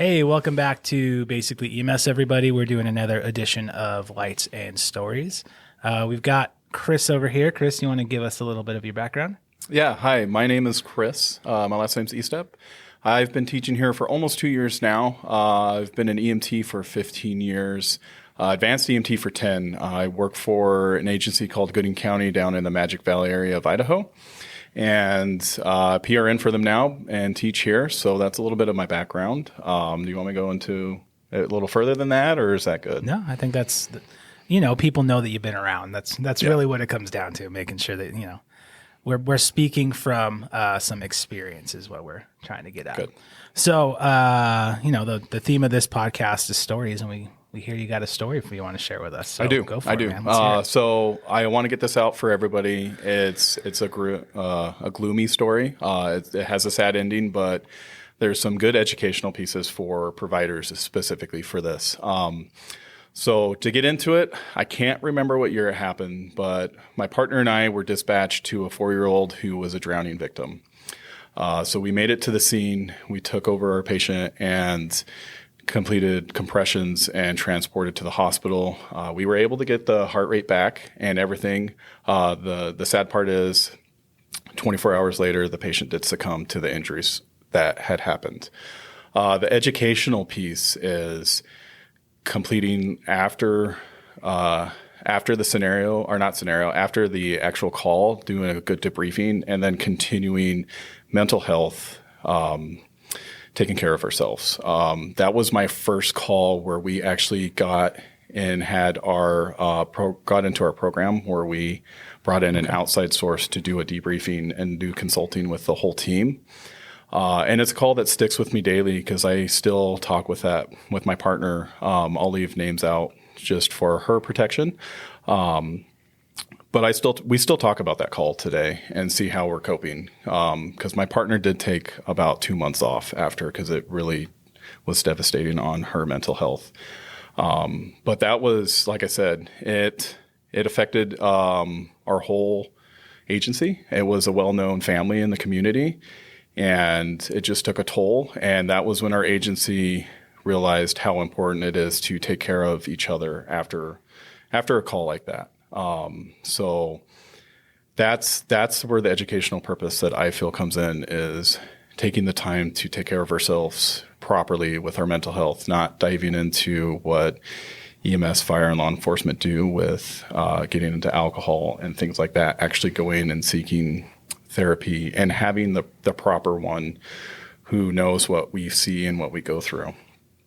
Hey, welcome back to Basically EMS, everybody. We're doing another edition of Lights and Stories. We've got Chris over here. Chris, you want to give us a little bit of your background? Yeah, hi. My name is Chris. My last name's Estep. I've been teaching here for almost 2 years now. I've been an EMT for 15 years, advanced EMT for 10. I work for an agency called Gooding County down in the Magic Valley area of Idaho, and PRN for them now and teach here. So that's a little bit of my background. Do you want me to go into a little further than that, or is that good? No, I think that's, people know that you've been around. That's really what it comes down to, making sure that, we're speaking from some experience is what we're trying to get at. Good. So, the theme of this podcast is stories, and we hear you got a story if you want to share with us. So I do. Go for I it, do. man. Let's hear it. So I want to get this out for everybody. It's a gloomy story. It has a sad ending, but there's some good educational pieces for providers specifically for this. So to get into it, I can't remember what year it happened, but my partner and I were dispatched to a 4-year-old who was a drowning victim. So we made it to the scene. We took over our patient and completed compressions and transported to the hospital. We were able to get the heart rate back and everything. The sad part is 24 hours later, the patient did succumb to the injuries that had happened. The educational piece is completing after the scenario, or not scenario, after the actual call, doing a good debriefing, and then continuing mental health, taking care of ourselves. That was my first call where we actually got and had our got into our program where we brought in an outside source to do a debriefing and do consulting with the whole team. And it's a call that sticks with me daily because I still talk with my partner. I'll leave names out just for her protection. But we still talk about that call today and see how we're coping. Because my partner did take about 2 months off after, because it really was devastating on her mental health. But that was, like I said, it affected our whole agency. It was a well-known family in the community, and it just took a toll. And that was when our agency realized how important it is to take care of each other after a call like that. So that's where the educational purpose that I feel comes in, is taking the time to take care of ourselves properly with our mental health, not diving into what EMS, fire, and law enforcement do with getting into alcohol and things like that. Actually going and seeking therapy and having the proper one who knows what we see and what we go through.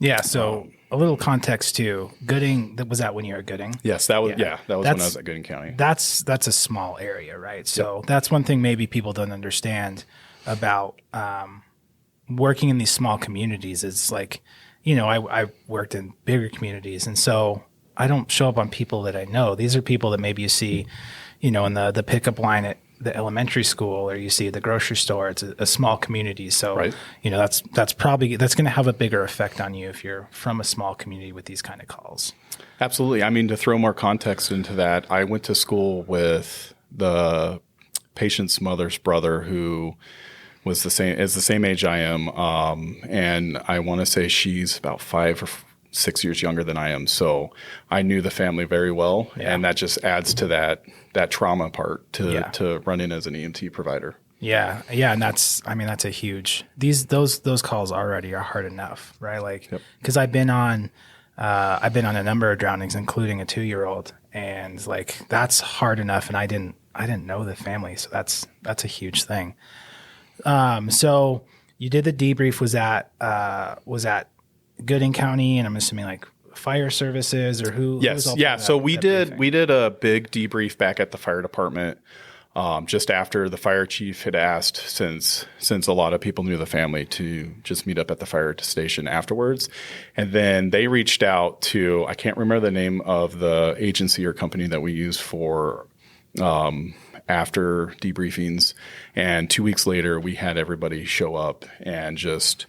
Yeah. So a little context too. Gooding, was that when you were at Gooding? Yes, that was when I was at Gooding County. That's a small area, right? So That's one thing maybe people don't understand about working in these small communities. Is like, I worked in bigger communities, and so I don't show up on people that I know. These are people that maybe you see, in the pickup line at the elementary school, or you see at the grocery store. It's a small community. So, right. That's going to have a bigger effect on you if you're from a small community with these kind of calls. Absolutely. I mean, to throw more context into that, I went to school with the patient's mother's brother, who was the same age I am. And I want to say she's about 5 or 6 years younger than I am. So I knew the family very well. Yeah. And that just adds to that trauma part to running as an EMT provider. Yeah. Yeah. And that's a huge, those calls already are hard enough, right? Like, cause I've been on a number of drownings, including a 2-year-old, and like, that's hard enough. And I didn't know the family. So that's a huge thing. So you did the debrief was at Gooding County, and I'm assuming like fire services, or who? Yes. Yeah. So we did a big debrief back at the fire department, just after the fire chief had asked, since a lot of people knew the family, to just meet up at the fire station afterwards. And then they reached out to, I can't remember the name of the agency or company that we use for, after debriefings. And 2 weeks later, we had everybody show up and just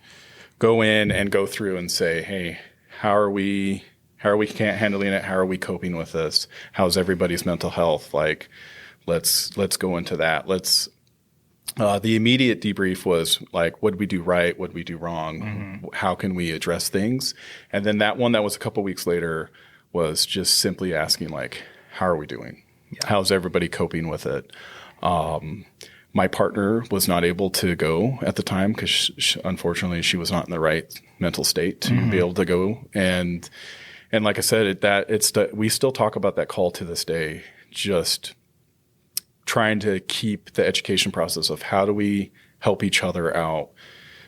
go in and go through and say, hey, how are we handling it? How are we coping with this? How's everybody's mental health? Like, let's go into that. Let's The immediate debrief was like, what did we do right? What did we do wrong? How can we address things? And then that one that was a couple weeks later was just simply asking like, how are we doing? Yeah. How's everybody coping with it? My partner was not able to go at the time because unfortunately she was not in the right mental state to be able to go. And like I said, we still talk about that call to this day, just trying to keep the education process of how do we help each other out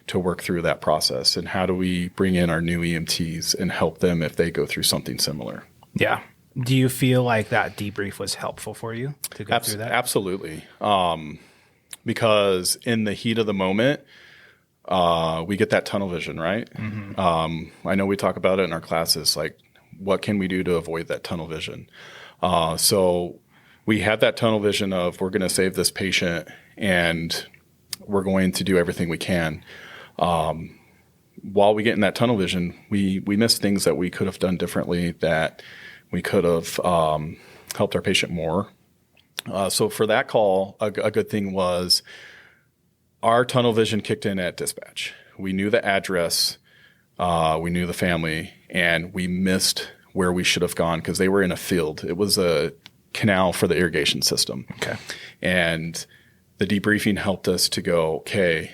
to work through that process, and how do we bring in our new EMTs and help them if they go through something similar. Yeah. Do you feel like that debrief was helpful for you to go through that? Absolutely. Because in the heat of the moment, we get that tunnel vision, right? I know we talk about it in our classes, like what can we do to avoid that tunnel vision? So we had that tunnel vision of we're going to save this patient and we're going to do everything we can. While we get in that tunnel vision, we miss things that we could have done differently, that we could have helped our patient more. So for that call, a good thing was our tunnel vision kicked in at dispatch. We knew the address, we knew the family, and we missed where we should have gone because they were in a field. It was a canal for the irrigation system. Okay. And the debriefing helped us to go, okay,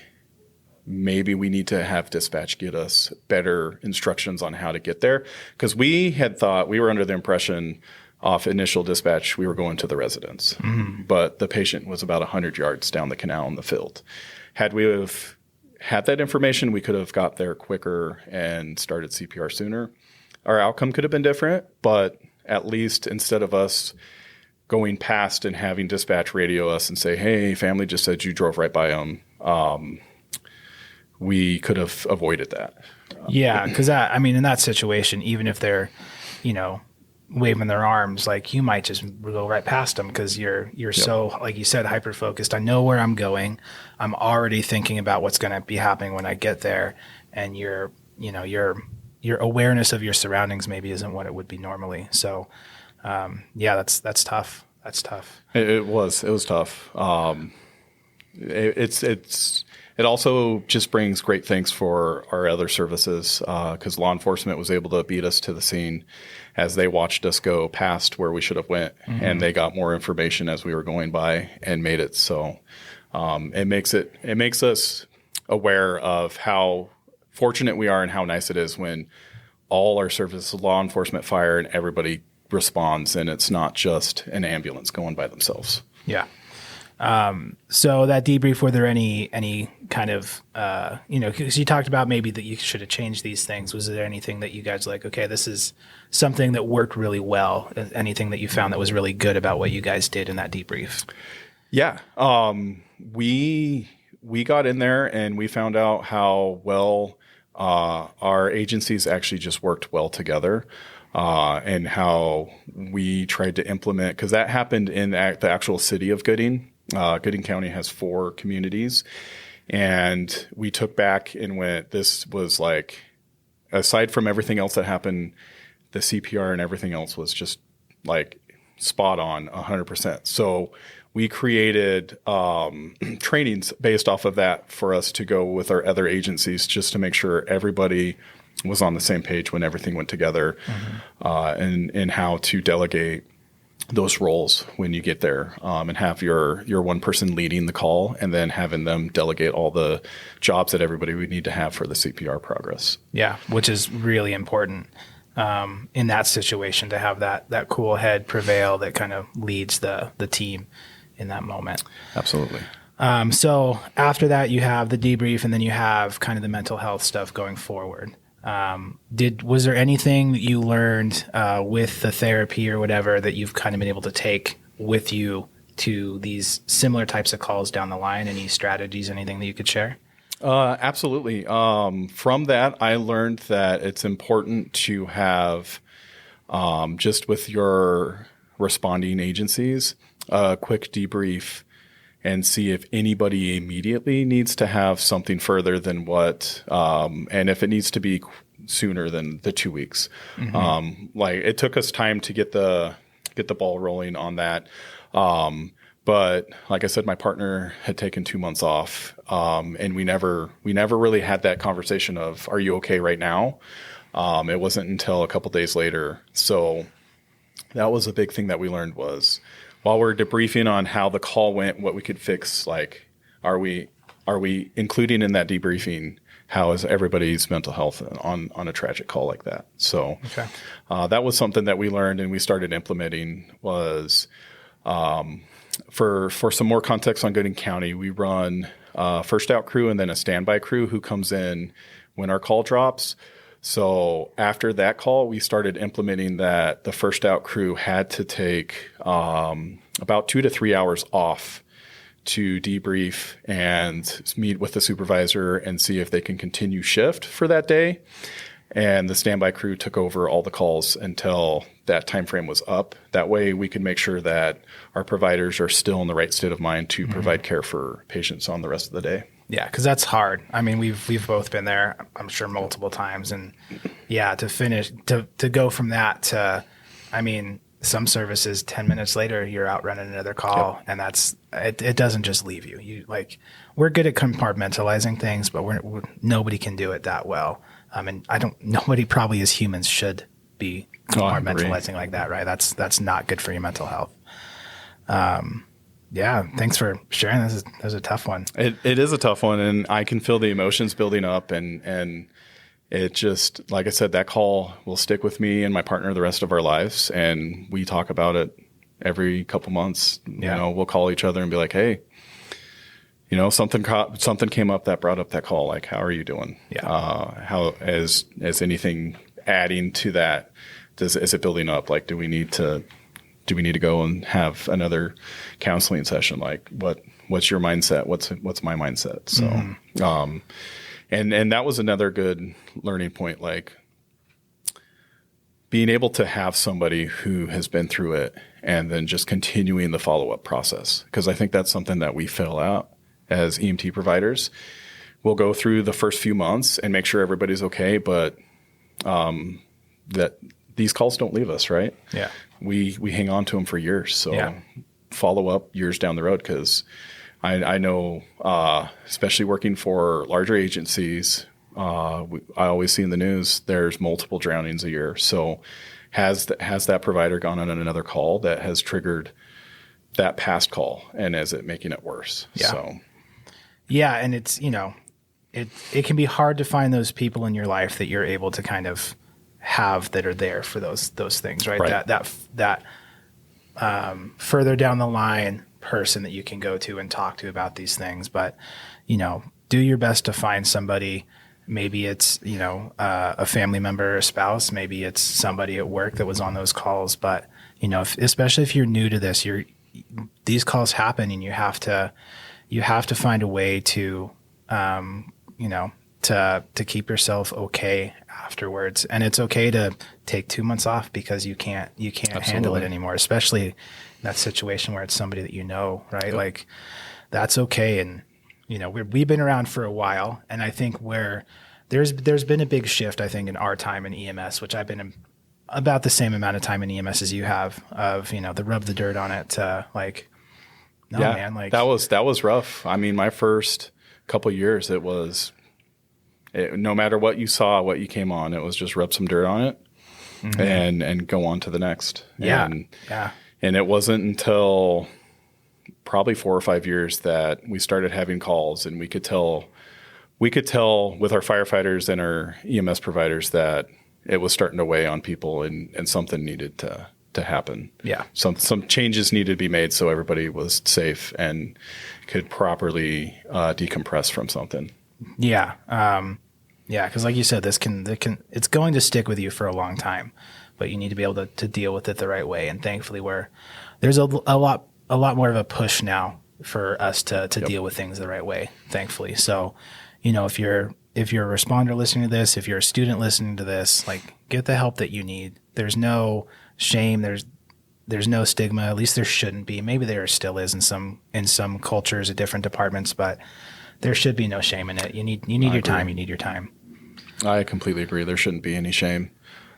maybe we need to have dispatch get us better instructions on how to get there. Because we had thought, we were under the impression off initial dispatch, we were going to the residence. But the patient was about 100 yards down the canal in the field. Had we have had that information, we could have got there quicker and started CPR sooner. Our outcome could have been different, but at least instead of us going past and having dispatch radio us and say, hey, family just said you drove right by them, we could have avoided that. Yeah, because in that situation, even if they're, waving their arms, like you might just go right past them because you're so, like you said, hyper focused. I know where I'm going. I'm already thinking about what's going to be happening when I get there, and your awareness of your surroundings maybe isn't what it would be normally. So, that's tough. That's tough. It was tough. It also just brings great thanks for our other services because law enforcement was able to beat us to the scene as they watched us go past where we should have went, and they got more information as we were going by and made it so. It makes us aware of how fortunate we are and how nice it is when all our services, law enforcement, fire, and everybody responds, and it's not just an ambulance going by themselves. Yeah. So that debrief, were there any kind of, because you talked about maybe that you should have changed these things. Was there anything that you guys like, okay, this is something that worked really well? Anything that you found that was really good about what you guys did in that debrief? Yeah. We got in there and we found out how well, our agencies actually just worked well together. And how we tried to implement, because that happened in the actual city of Gooding. Gooding County has 4 communities, and we took back and went, this was like, aside from everything else that happened, the CPR and everything else was just like spot on 100%. So we created trainings based off of that for us to go with our other agencies just to make sure everybody was on the same page when everything went together, and how to delegate those roles when you get there, and have your one person leading the call and then having them delegate all the jobs that everybody would need to have for the CPR progress. Yeah, which is really important in that situation, to have that cool head prevail that kind of leads the team in that moment. Absolutely. So after that, you have the debrief, and then you have kind of the mental health stuff going forward. Was there anything that you learned with the therapy or whatever that you've kind of been able to take with you to these similar types of calls down the line? Any strategies, anything that you could share? Absolutely. From that, I learned that it's important to have, just with your responding agencies, a quick debrief and see if anybody immediately needs to have something further than what, and if it needs to be sooner than the 2 weeks. Like it took us time to get the ball rolling on that. But like I said, my partner had taken 2 months off, and we never really had that conversation of, "Are you okay right now?" It wasn't until a couple days later. So that was a big thing that we learned was while we're debriefing on how the call went, what we could fix. Like, are we including in that debriefing how is everybody's mental health on a tragic call like that? So that was something that we learned and we started implementing was. For some more context on Gooding County, we run a first out crew and then a standby crew who comes in when our call drops. So after that call, we started implementing that the first out crew had to take about 2 to 3 hours off to debrief and meet with the supervisor and see if they can continue shift for that day. And the standby crew took over all the calls until that time frame was up. That way we could make sure that our providers are still in the right state of mind to provide care for patients on the rest of the day. Yeah, because that's hard. I mean, we've both been there, I'm sure, multiple times. And yeah, to go from that to, I mean, some services 10 minutes later, you're out running another call. Yep. And it doesn't just leave you. We're good at compartmentalizing things, but nobody can do it that well. And nobody probably as humans should be compartmentalizing like that, right? That's not good for your mental health. Yeah, thanks for sharing. This is a tough one. It is a tough one, and I can feel the emotions building up, and it just, like I said, that call will stick with me and my partner the rest of our lives, and we talk about it every couple months. Yeah. You know, we'll call each other and be like, hey, you know, something came up that brought up that call. Like, how are you doing? Yeah. How is anything adding to that? Is it building up? Like, do we need to go and have another counseling session? Like, what's your mindset? What's my mindset? So, and that was another good learning point. Like, being able to have somebody who has been through it and then just continuing the follow-up process. Because I think that's something that we fail out as EMT providers. We'll go through the first few months and make sure everybody's okay, but that these calls don't leave us, right? Yeah. We hang on to them for years. So follow up years down the road, because I know, especially working for larger agencies, I always see in the news there's multiple drownings a year. So has that provider gone on another call that has triggered that past call, and is it making it worse? Yeah. So. Yeah, and it's, it can be hard to find those people in your life that you're able to kind of have that are there for those things, right? That further down the line person that you can go to and talk to about these things. But, do your best to find somebody. Maybe it's, a family member or a spouse. Maybe it's somebody at work that was on those calls. But, especially if you're new to this, these calls happen, and you have to find a way to, to keep yourself okay afterwards. And it's okay to take 2 months off because you can't handle it anymore, especially in that situation where it's somebody that right? Yep. Like, that's okay. And, we've been around for a while, and I think there's been a big shift, I think, in our time in EMS, which I've been in about the same amount of time in EMS as you have, of, the rub the dirt on it, like, no, man, like that was rough. I mean, my first couple of years, no matter what you saw, what you came on, it was just rub some dirt on it and go on to the next. Yeah. And it wasn't until probably 4 or 5 years that we started having calls, and we could tell with our firefighters and our EMS providers that it was starting to weigh on people, and something needed to happen. Yeah. Some changes needed to be made so everybody was safe and could properly decompress from something. Yeah. Yeah. Cause like you said, it's going to stick with you for a long time, but you need to be able to deal with it the right way. And thankfully there's a lot more of a push now for us to deal with things the right way, thankfully. So, if you're a responder listening to this, if you're a student listening to this, like, get the help that you need. There's no shame. There's no stigma. At least there shouldn't be. Maybe there still is in some cultures at different departments, but there should be no shame in it. You need your time. You need your time. I completely agree. There shouldn't be any shame.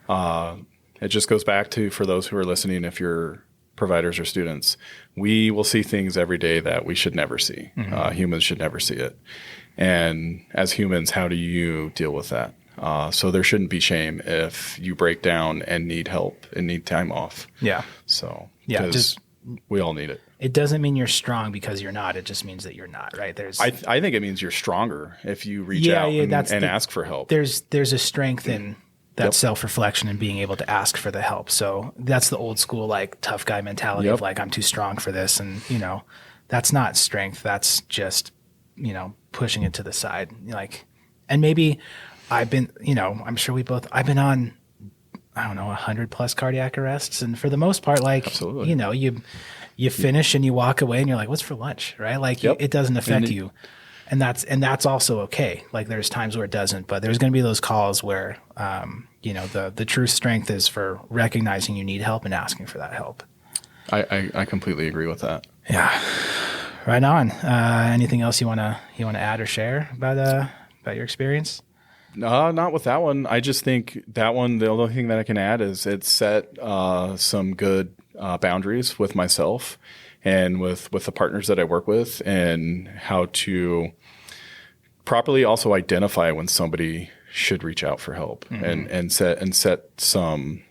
It just goes back to, for those who are listening, if you're providers or students, we will see things every day that we should never see. Humans should never see it. And as humans, how do you deal with that? So there shouldn't be shame if you break down and need help and need time off. Yeah. So, yeah, just we all need it. It doesn't mean you're strong because you're not. It just means that you're not, right? I think it means you're stronger if you reach out and ask for help. There's a strength in that self-reflection and being able to ask for the help. So that's the old school, like, tough guy mentality of like, I'm too strong for this. And, that's not strength. That's just, pushing it to the side. Like, and maybe I've been, I'm sure I've been on, 100 plus cardiac arrests. And for the most part, like, absolutely. You finish and you walk away and you're like, what's for lunch? Right. Like it doesn't affect you. And that's also okay. Like, there's times where it doesn't, but there's going to be those calls where, the true strength is for recognizing you need help and asking for that help. I completely agree with that. Yeah. Right on. Anything else you want to add or share about your experience? No, not with that one. I just think that one, the only thing that I can add is it set some good boundaries with myself and with the partners that I work with, and how to properly also identify when somebody should reach out for help, and set some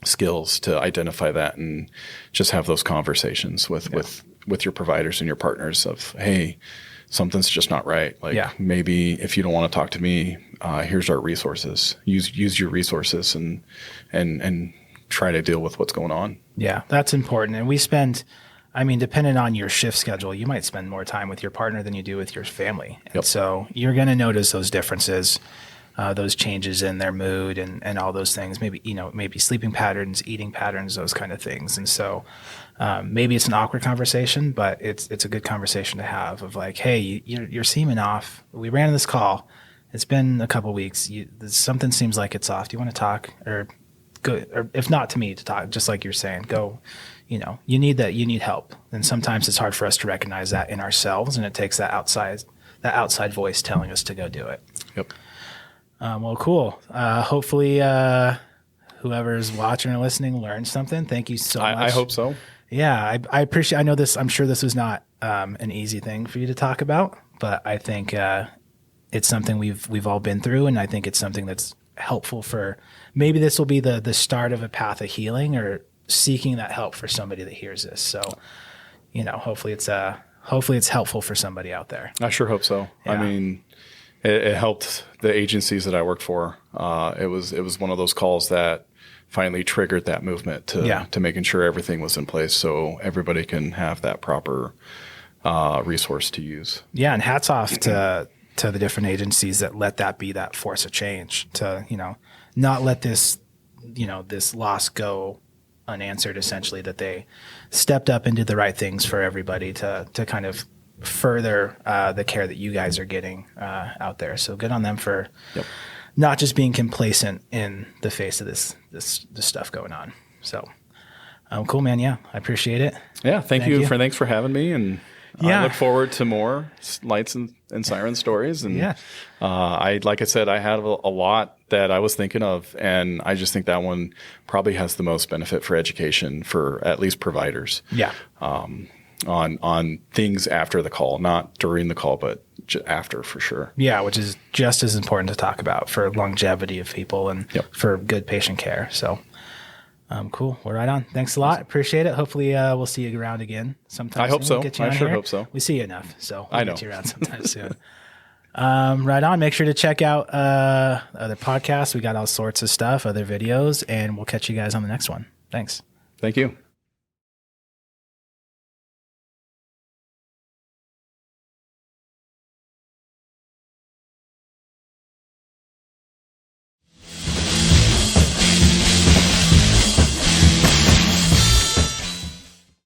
skills to identify that, and just have those conversations with your providers and your partners of, hey, something's just not right. Like, maybe if you don't want to talk to me, here's our resources. Use your resources and try to deal with what's going on. Yeah, that's important. And we spend, depending on your shift schedule, you might spend more time with your partner than you do with your family. And so you're going to notice those differences, those changes in their mood and all those things. Maybe sleeping patterns, eating patterns, those kind of things. And so maybe it's an awkward conversation, but it's a good conversation to have of like, hey, you're seeming off. We ran this call. It's been a couple weeks. Something seems like it's off. Do you want to talk? Or if not to me, to talk, just like you're saying, go, you need that, you need help. And sometimes it's hard for us to recognize that in ourselves, and it takes that outside voice telling us to go do it. Yep. Well, cool. Hopefully, whoever's watching or listening learned something. Thank you so much. I hope so. Yeah, I appreciate. I know this. I'm sure this was not an easy thing for you to talk about, but I think it's something we've all been through, and I think it's something that's helpful for. Maybe this will be the start of a path of healing or seeking that help for somebody that hears this. So, hopefully it's helpful for somebody out there. I sure hope so. Yeah. It helped the agencies that I worked for. It was one of those calls that finally triggered that movement to making sure everything was in place so everybody can have that proper resource to use. Yeah, and hats off to the different agencies that let that be that force of change, to not let this loss go unanswered, essentially, that they stepped up and did the right things for everybody to kind of further the care that you guys are getting out there. So good on them for not just being complacent in the face of this stuff going on. So cool, man. Yeah, I appreciate it. Yeah, thank you. Thanks for having me, and I look forward to more lights and siren stories. And like I said, I had a lot that I was thinking of, and I just think that one probably has the most benefit for education for at least providers. Yeah. On things after the call, not during the call, but after, for sure. Yeah, which is just as important to talk about for longevity of people and for good patient care. So cool. Well, right on. Thanks a lot. Appreciate it. Hopefully we'll see you around again sometime soon. I hope so. I sure hope so. We see you enough, so we'll get you around sometime soon. Right on. Make sure to check out other podcasts. We got all sorts of stuff, other videos, and we'll catch you guys on the next one. Thanks. Thank you.